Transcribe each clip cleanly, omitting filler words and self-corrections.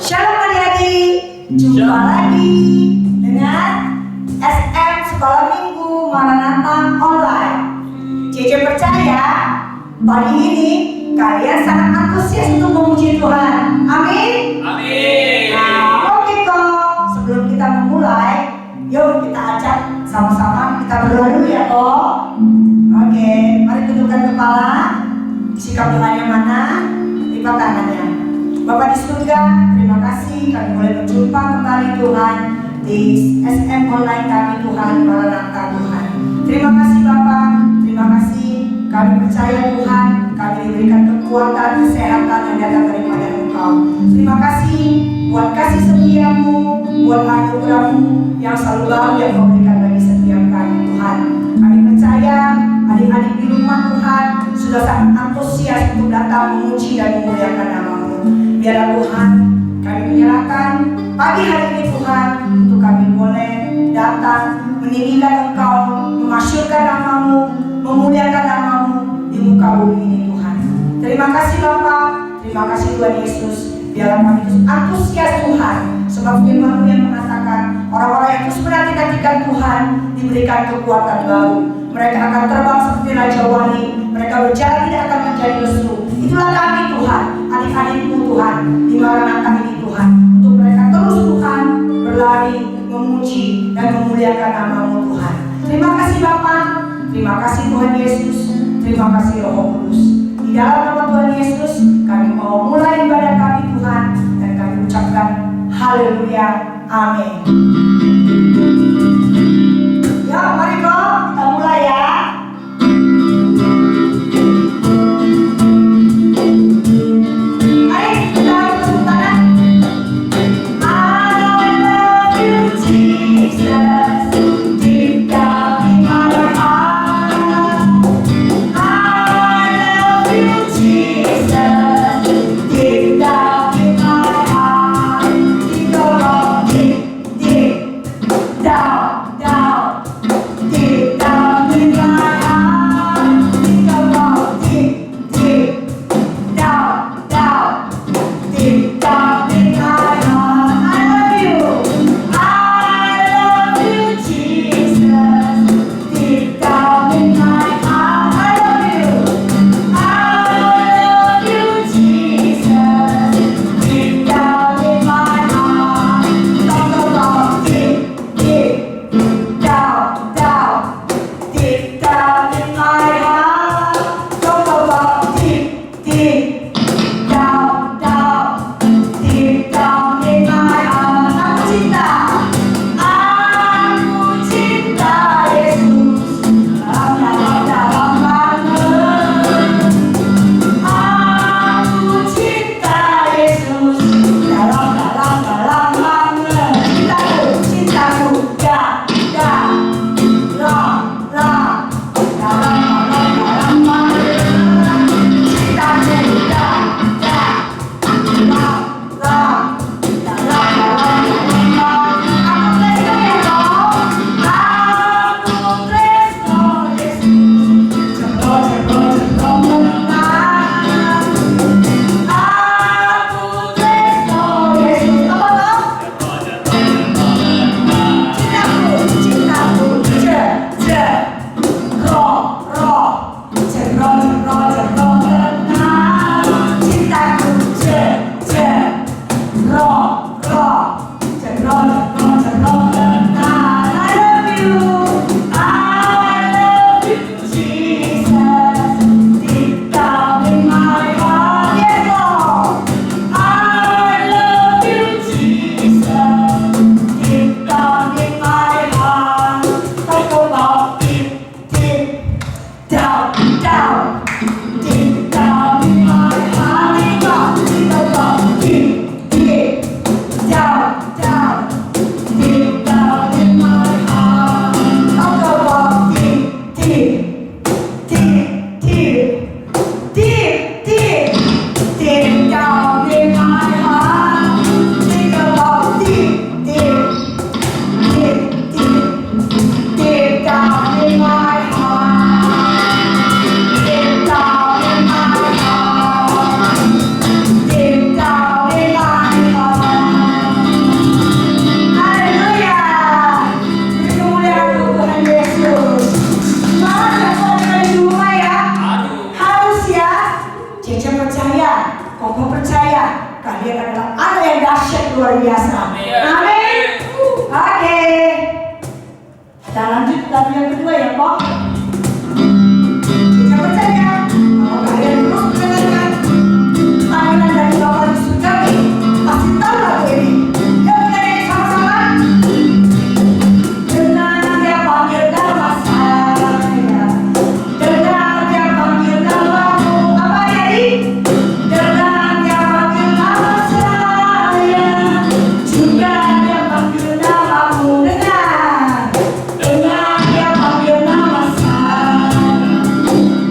Shalom adik-adik, jumpa lagi dengan SM Sekolah Minggu Maranatha Online. Cece percaya pagi ini kalian sangat antusias untuk memuji Tuhan. Amin. Amin. Nah, oke kok. Sebelum kita memulai, yuk kita ajak sama-sama kita berdoa dulu ya kok. Oke, mari tundukkan kepala. Sikap doanya mana? Lipat tangannya. Bapak di surga, terima kasih kami boleh berjumpa kembali Tuhan di SM online kami Tuhan, Maranatha Tuhan. Terima kasih Bapak, terima kasih kami percaya Tuhan, kami diberikan kekuatan, kesehatan yang datang daripada Engkau. Terima kasih buat kasih setiamu, buat anugerahmu yang selalu baru yang Kau berikan bagi setiap kami Tuhan. Kami percaya adik-adik di rumah Tuhan sudah sangat antusias untuk datang memuji dan memuliakan nama-Mu. Biarlah Tuhan, kami menyerahkan pagi hari ini Tuhan untuk kami boleh datang meninggikan Engkau, memasyurkan nama-Mu, memuliakan nama-Mu di muka bumi ini Tuhan. Terima kasih Bapa, terima kasih Tuhan Yesus. Biarlah kami terus antusias Tuhan, sebab firman-Mu yang mengatakan orang-orang yang terus menanti-nantikan Tuhan diberikan kekuatan baru. Mereka akan terbang seperti Raja Wali, mereka berjalan tidak akan menjadi lesu. Itulah kami Tuhan, adik-adikmu Tuhan, di Maranatha ini Tuhan, untuk mereka terus Tuhan berlari, memuji dan memuliakan nama-Mu Tuhan. Terima kasih Bapa, terima kasih Tuhan Yesus, terima kasih Roh Kudus. Di dalam nama Tuhan Yesus, kami mau mulai ibadah kami Tuhan, dan kami ucapkan haleluya, amin. Ya, mari kok kita mulai ya. kalian adalah anak yang dahsyat luar biasa. Amin. Oke. Kita lanjut lagu yang kedua ya, Pak. Kita percaya kalau kalian terus mendengarkan panggilan dari Bapak di surga, pasti tahu lagu ini. Yuk kita nyanyi sama-sama. Dengar dia panggil nama saya, dengar dia panggil namamu. Apa jadi? Dengar dia panggil nama saya, juga dia panggil namamu. Dengar dia panggil nama saya,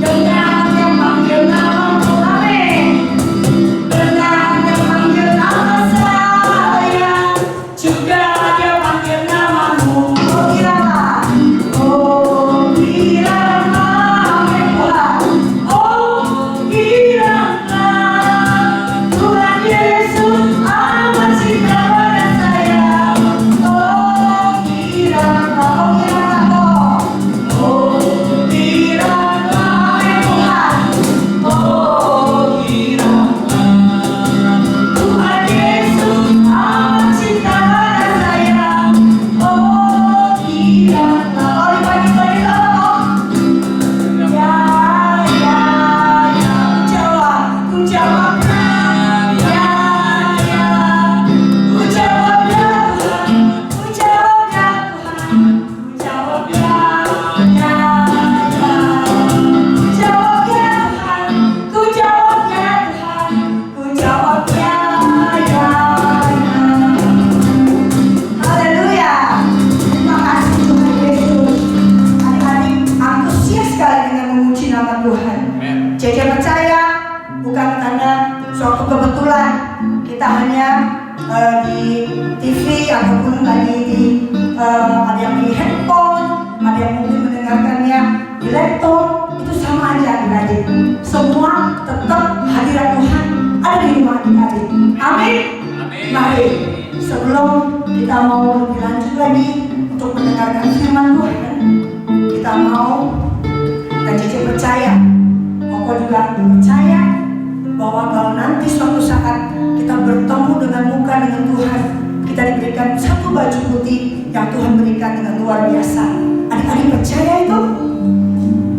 dengar dia panggil namamu. Amin. Dengar dia panggil nama saya, juga dia panggil namamu. Oh kiranya, oh kiranya, amin Tuhan. Oh kiranya Tuhan Yesus amat cinta pada saya. Oh kiranya, oh kiranya, amin Tuhan. Oh kiranya Tuhan Yesus amat cinta pada saya. Oh kiranya, oh dibagi-bagi sama kok. Ya, ku jawab ya, ku jawab ya Tuhan, ku jawab ya Tuhan, ku jawab ya, ku jawab ya Tuhan, ku jawab ya Tuhan, ku jawab ya. Haleluya. Terima kasih Tuhan Yesus. Adik-adik antusias sekali dengan memuji nama Tuhan. Cece percaya bukan karena suatu kebetulan kita hanya di TV ataupun tadi ada yang di handphone, ada yang mungkin mendengarkannya di laptop, itu sama aja adik-adik. Semua tetap hadirat Tuhan ada di rumah adik-adik. Amin. Mari sebelum kita mau lebih lanjut lagi untuk mendengarkan firman Tuhan, kita mau dan Cece percaya, Koko juga percaya bahwa kalau nanti suatu saat kita bertemu dengan muka dengan Tuhan, kita diberikan satu baju putih yang Tuhan berikan dengan luar biasa. Adik-adik percaya itu?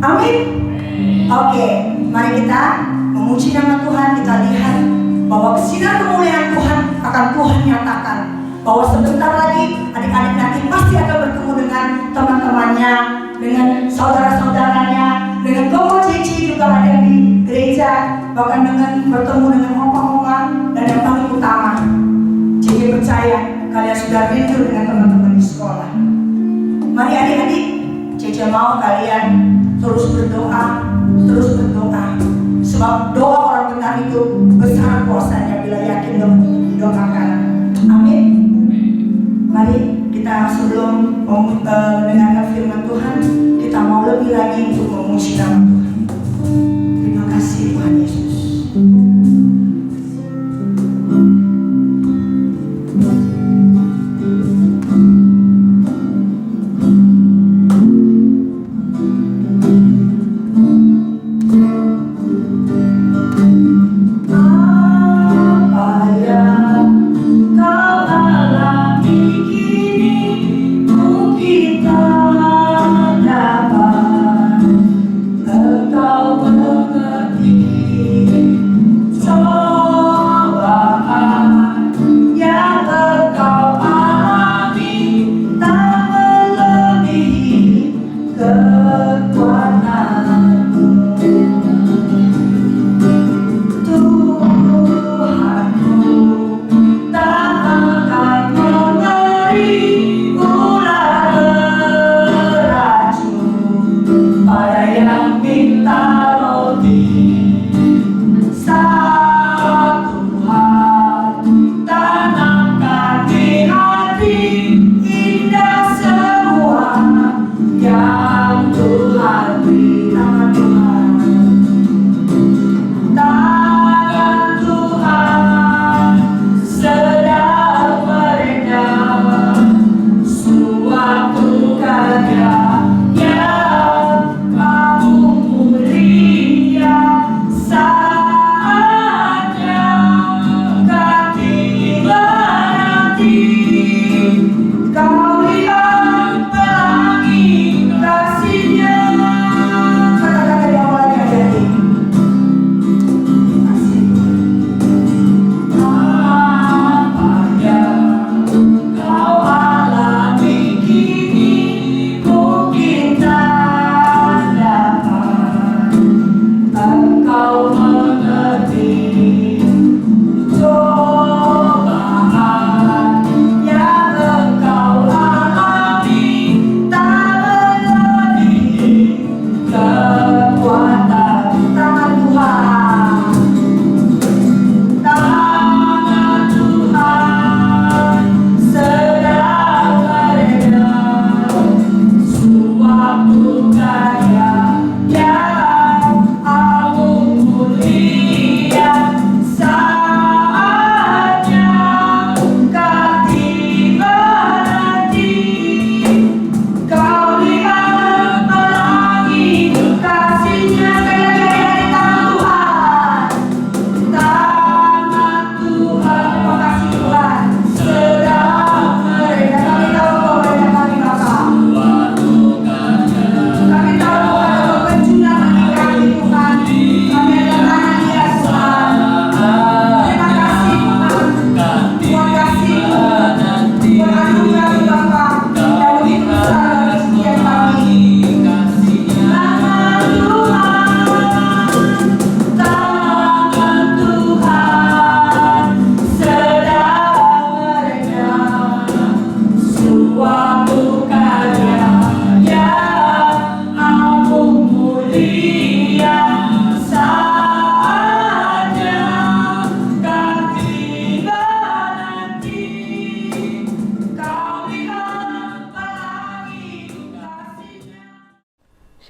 Amin. Oke, mari kita memuji nama Tuhan. Kita lihat bahwa sinar kemuliaan Tuhan akan Tuhan nyatakan bahwa sebentar lagi adik-adik nanti pasti akan bertemu dengan teman-temannya, dengan saudara-saudaranya, dengan Koko Cici juga ada di gereja, bahkan dengan bertemu dengan oma-oma dan yang paling utama, Cici percaya kalian sudah rindu dengan teman-teman di sekolah. Mari adik-adik, Cici mau kalian terus berdoa, sebab doa orang benar itu besar kuasanya bila yakin dan didoakan. Amin. Mari kita sebelum mendengarkan firman Tuhan, kita mau lebih lagi untuk memuji nama Tuhan. Terima kasih Tuhan Yesus. Mungkin tak dapat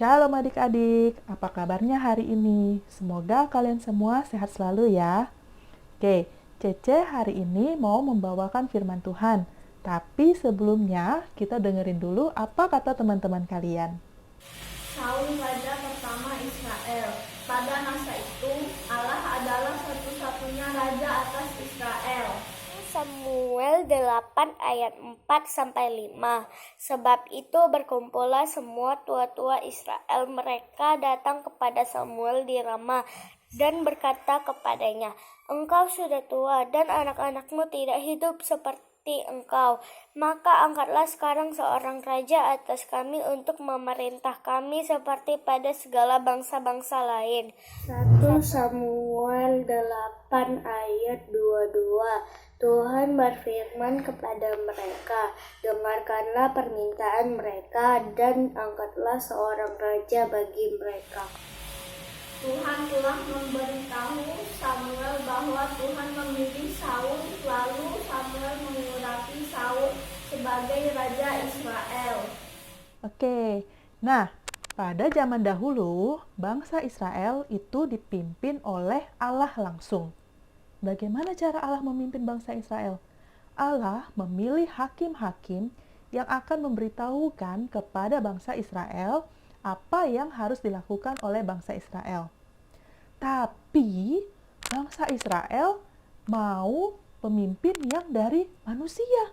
Shalom adik-adik, apa kabarnya hari ini? Semoga kalian semua sehat selalu ya. Oke, Cece hari ini mau membawakan firman Tuhan. Tapi sebelumnya kita dengerin dulu apa kata teman-teman kalian. Saul raja pertama Israel. Pada masa itu, Allah adalah satu-satunya raja atas Israel. Samuel 8 ayat 4-5. Sebab itu berkumpullah semua tua-tua Israel. Mereka datang kepada Samuel di Rama dan berkata kepadanya, "Engkau sudah tua dan anak-anakmu tidak hidup seperti engkau. Maka angkatlah sekarang seorang raja atas kami untuk memerintah kami seperti pada segala bangsa-bangsa lain." 1 Samuel 8 ayat 22. Tuhan berfirman kepada mereka, "Dengarkanlah permintaan mereka dan angkatlah seorang raja bagi mereka." Tuhan telah memberitahu Samuel bahwa Tuhan memilih Saul, lalu Samuel mengurapi Saul sebagai raja Israel. Oke, nah pada zaman dahulu bangsa Israel itu dipimpin oleh Allah langsung. Bagaimana cara Allah memimpin bangsa Israel? Allah memilih hakim-hakim yang akan memberitahukan kepada bangsa Israel apa yang harus dilakukan oleh bangsa Israel. Tapi bangsa Israel mau pemimpin yang dari manusia.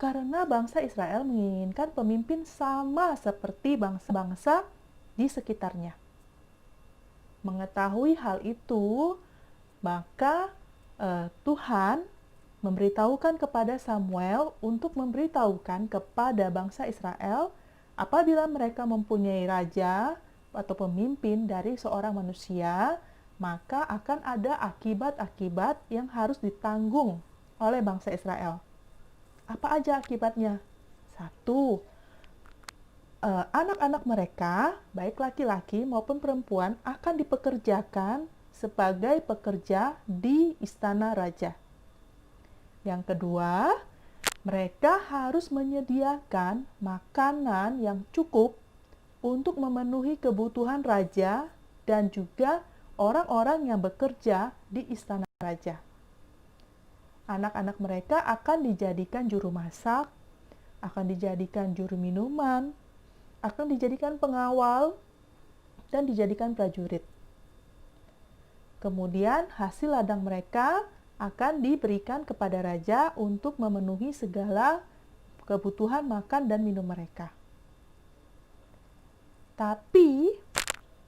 Karena bangsa Israel menginginkan pemimpin sama seperti bangsa-bangsa di sekitarnya. Mengetahui hal itu, maka Tuhan memberitahukan kepada Samuel untuk memberitahukan kepada bangsa Israel apabila mereka mempunyai raja atau pemimpin dari seorang manusia, maka akan ada akibat-akibat yang harus ditanggung oleh bangsa Israel. Apa aja akibatnya? 1. Anak-anak mereka, baik laki-laki maupun perempuan, akan dipekerjakan sebagai pekerja di istana raja. Yang kedua, mereka harus menyediakan makanan yang cukup untuk memenuhi kebutuhan raja dan juga orang-orang yang bekerja di istana raja. Anak-anak mereka akan dijadikan juru masak, akan dijadikan juru minuman, akan dijadikan pengawal, dan dijadikan prajurit. Kemudian hasil ladang mereka akan diberikan kepada raja untuk memenuhi segala kebutuhan makan dan minum mereka. Tapi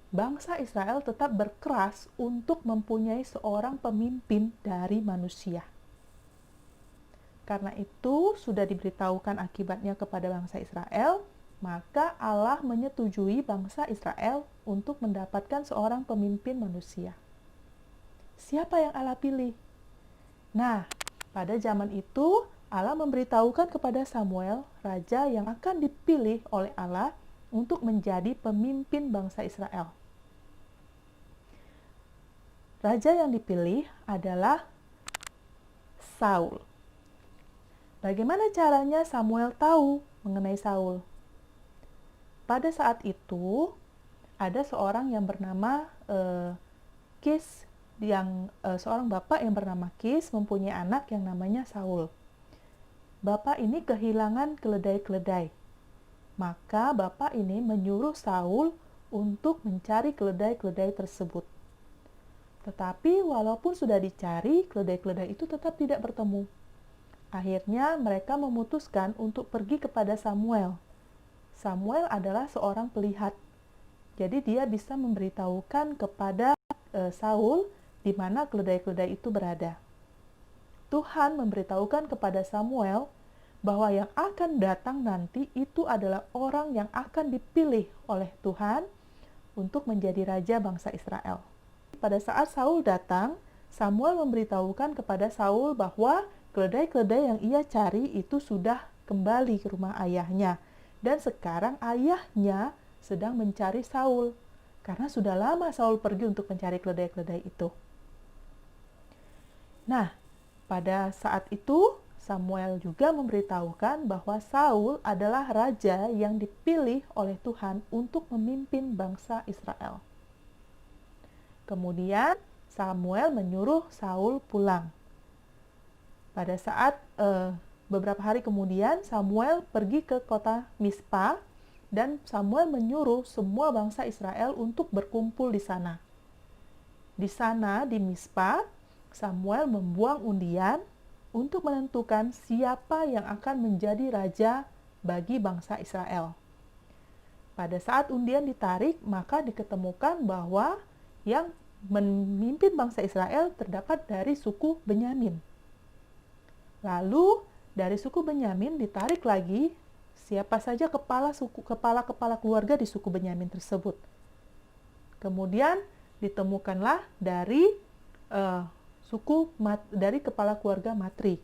bangsa Israel tetap berkeras untuk mempunyai seorang pemimpin dari manusia. Karena itu sudah diberitahukan akibatnya kepada bangsa Israel, maka Allah menyetujui bangsa Israel untuk mendapatkan seorang pemimpin manusia. Siapa yang Allah pilih? Nah, pada zaman itu Allah memberitahukan kepada Samuel, raja yang akan dipilih oleh Allah untuk menjadi pemimpin bangsa Israel. Raja yang dipilih adalah Saul. Bagaimana caranya Samuel tahu mengenai Saul? Pada saat itu, ada seorang yang bernama Kis, seorang bapak yang bernama Kis mempunyai anak yang namanya Saul. Bapak ini kehilangan keledai-keledai. Maka bapak ini menyuruh Saul untuk mencari keledai-keledai tersebut. Tetapi walaupun sudah dicari, keledai-keledai itu tetap tidak bertemu. Akhirnya mereka memutuskan untuk pergi kepada Samuel. Samuel adalah seorang pelihat. Jadi dia bisa memberitahukan kepada Saul di mana keledai-keledai itu berada. Tuhan memberitahukan kepada Samuel bahwa yang akan datang nanti itu adalah orang yang akan dipilih oleh Tuhan untuk menjadi raja bangsa Israel. Pada saat Saul datang, Samuel memberitahukan kepada Saul bahwa keledai-keledai yang ia cari itu sudah kembali ke rumah ayahnya. Dan sekarang ayahnya sedang mencari Saul, karena sudah lama Saul pergi untuk mencari keledai-keledai itu. Nah, pada saat itu Samuel juga memberitahukan bahwa Saul adalah raja yang dipilih oleh Tuhan untuk memimpin bangsa Israel. Kemudian Samuel menyuruh Saul pulang. Pada saat beberapa hari kemudian Samuel pergi ke kota Mispa dan Samuel menyuruh semua bangsa Israel untuk berkumpul di sana. Di sana, di Mispa, Samuel membuang undian untuk menentukan siapa yang akan menjadi raja bagi bangsa Israel. Pada saat undian ditarik, maka diketemukan bahwa yang memimpin bangsa Israel terdapat dari suku Benyamin. Lalu, dari suku Benyamin ditarik lagi siapa saja kepala keluarga di suku Benyamin tersebut. Kemudian ditemukanlah dari dari kepala keluarga Matri.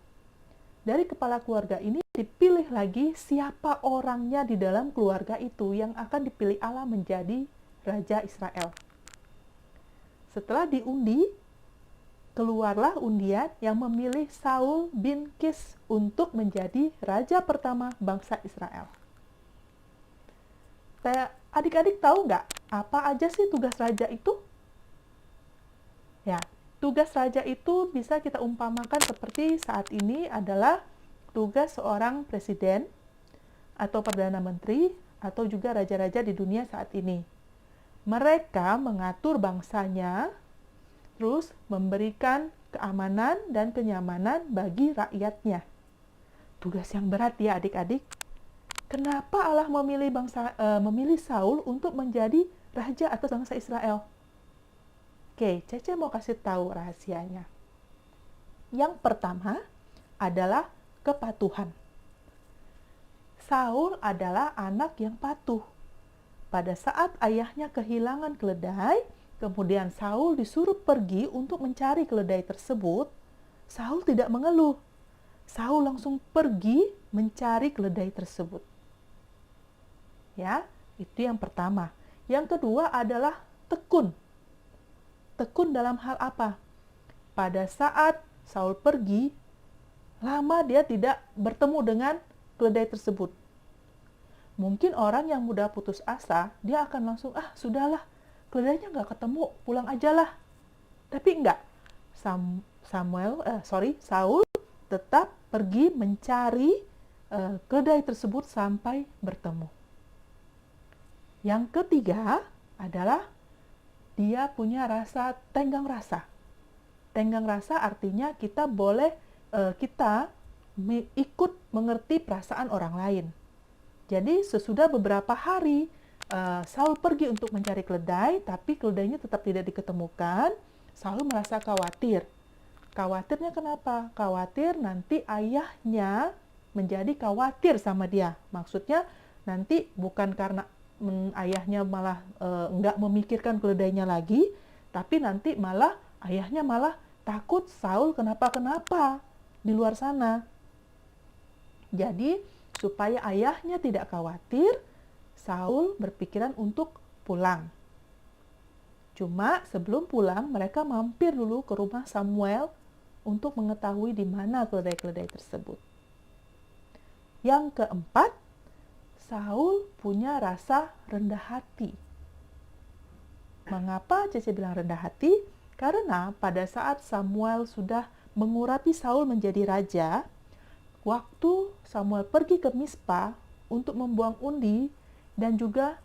Dari kepala keluarga ini dipilih lagi siapa orangnya di dalam keluarga itu yang akan dipilih Allah menjadi raja Israel. Setelah diundi, keluarlah undian yang memilih Saul bin Kis untuk menjadi raja pertama bangsa Israel. Adik-adik tahu nggak apa aja sih tugas raja itu? Ya, tugas raja itu bisa kita umpamakan seperti saat ini adalah tugas seorang presiden atau perdana menteri atau juga raja-raja di dunia saat ini. Mereka mengatur bangsanya, terus memberikan keamanan dan kenyamanan bagi rakyatnya. Tugas yang berat ya adik-adik. Kenapa Allah memilih Saul untuk menjadi raja atas bangsa Israel? Oke, Cece mau kasih tahu rahasianya. Yang pertama adalah kepatuhan. Saul adalah anak yang patuh. Pada saat ayahnya kehilangan keledai, kemudian Saul disuruh pergi untuk mencari keledai tersebut, Saul tidak mengeluh. Saul langsung pergi mencari keledai tersebut. Ya, itu yang pertama. Yang kedua adalah tekun. Tekun dalam hal apa? Pada saat Saul pergi, lama dia tidak bertemu dengan keledai tersebut. Mungkin orang yang mudah putus asa, dia akan langsung, sudahlah, keledainya nggak ketemu, pulang aja lah. Tapi enggak. Saul tetap pergi mencari keledai tersebut sampai bertemu. Yang ketiga adalah dia punya rasa tenggang rasa. Tenggang rasa artinya kita boleh ikut mengerti perasaan orang lain. Jadi sesudah beberapa hari Saul pergi untuk mencari keledai, tapi keledainya tetap tidak diketemukan. Saul merasa khawatir. Khawatirnya kenapa? Khawatir nanti ayahnya menjadi khawatir sama dia. Maksudnya nanti bukan karena ayahnya malah nggak memikirkan keledainya lagi, tapi nanti malah ayahnya malah takut Saul kenapa-kenapa di luar sana. Jadi supaya ayahnya tidak khawatir, Saul berpikiran untuk pulang. Cuma sebelum pulang, mereka mampir dulu ke rumah Samuel untuk mengetahui di mana keledai-keledai tersebut. Yang keempat, Saul punya rasa rendah hati. Mengapa Cece bilang rendah hati? Karena pada saat Samuel sudah mengurapi Saul menjadi raja, waktu Samuel pergi ke Mispa untuk membuang undi dan juga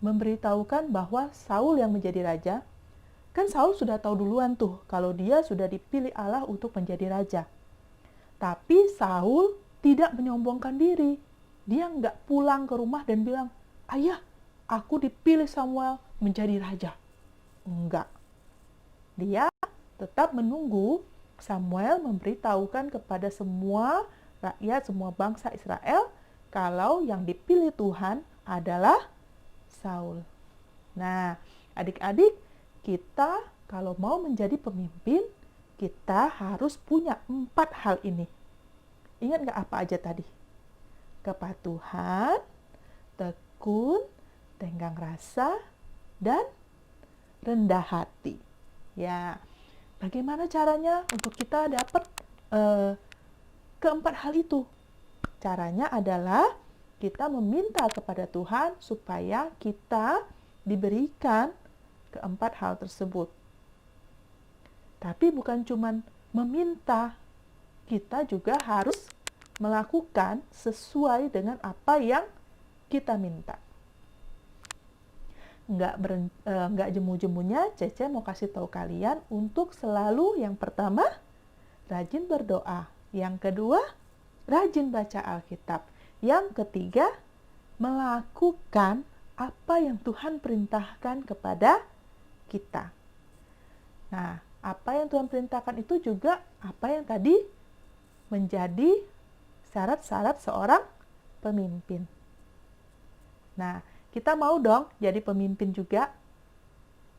memberitahukan bahwa Saul yang menjadi raja, kan Saul sudah tahu duluan tuh kalau dia sudah dipilih Allah untuk menjadi raja. Tapi Saul tidak menyombongkan diri. Dia nggak pulang ke rumah dan bilang, "Ayah, aku dipilih Samuel menjadi raja." Enggak. Dia tetap menunggu Samuel memberitahukan kepada semua rakyat, semua bangsa Israel, kalau yang dipilih Tuhan adalah Saul. Nah, adik-adik, kita kalau mau menjadi pemimpin, kita harus punya 4 hal ini. Ingat nggak apa aja tadi? Kepatuhan, tekun, tenggang rasa, dan rendah hati. Ya, bagaimana caranya untuk kita dapat keempat hal itu. Caranya adalah kita meminta kepada Tuhan supaya kita diberikan keempat hal tersebut. Tapi bukan cuma meminta, kita juga harus melakukan sesuai dengan apa yang kita minta. Nggak jemu-jemunya, Cece mau kasih tahu kalian untuk selalu yang pertama, rajin berdoa. Yang kedua, rajin baca Alkitab. Yang ketiga, melakukan apa yang Tuhan perintahkan kepada kita. Nah, apa yang Tuhan perintahkan itu juga apa yang tadi menjadi syarat-syarat seorang pemimpin. Nah, kita mau dong jadi pemimpin juga,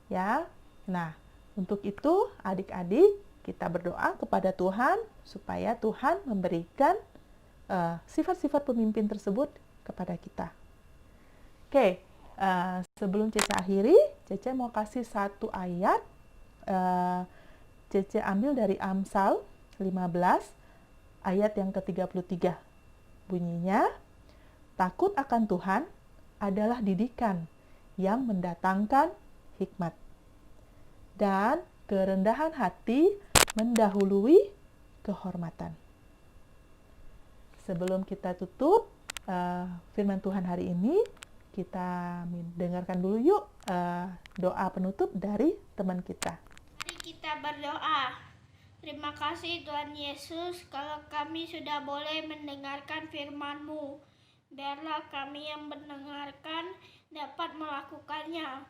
ya. Nah, untuk itu adik-adik kita berdoa kepada Tuhan supaya Tuhan memberikan sifat-sifat pemimpin tersebut kepada kita. Oke, sebelum Cece akhiri, Cece mau kasih satu ayat. Cece ambil dari Amsal 15 ayat yang ke-33. Bunyinya, takut akan Tuhan adalah didikan yang mendatangkan hikmat. Dan kerendahan hati mendahului kehormatan. Sebelum kita tutup firman Tuhan hari ini, kita dengarkan dulu yuk doa penutup dari teman kita. Mari kita berdoa. Terima kasih Tuhan Yesus kalau kami sudah boleh mendengarkan firman-Mu. Biarlah kami yang mendengarkan dapat melakukannya.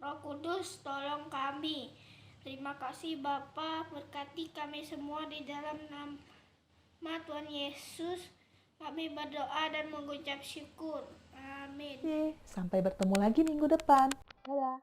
Roh Kudus tolong kami. Terima kasih Bapa, berkati kami semua di dalam nama Tuhan Yesus. Kami berdoa dan mengucap syukur. Amin. Sampai bertemu lagi minggu depan. Dadah.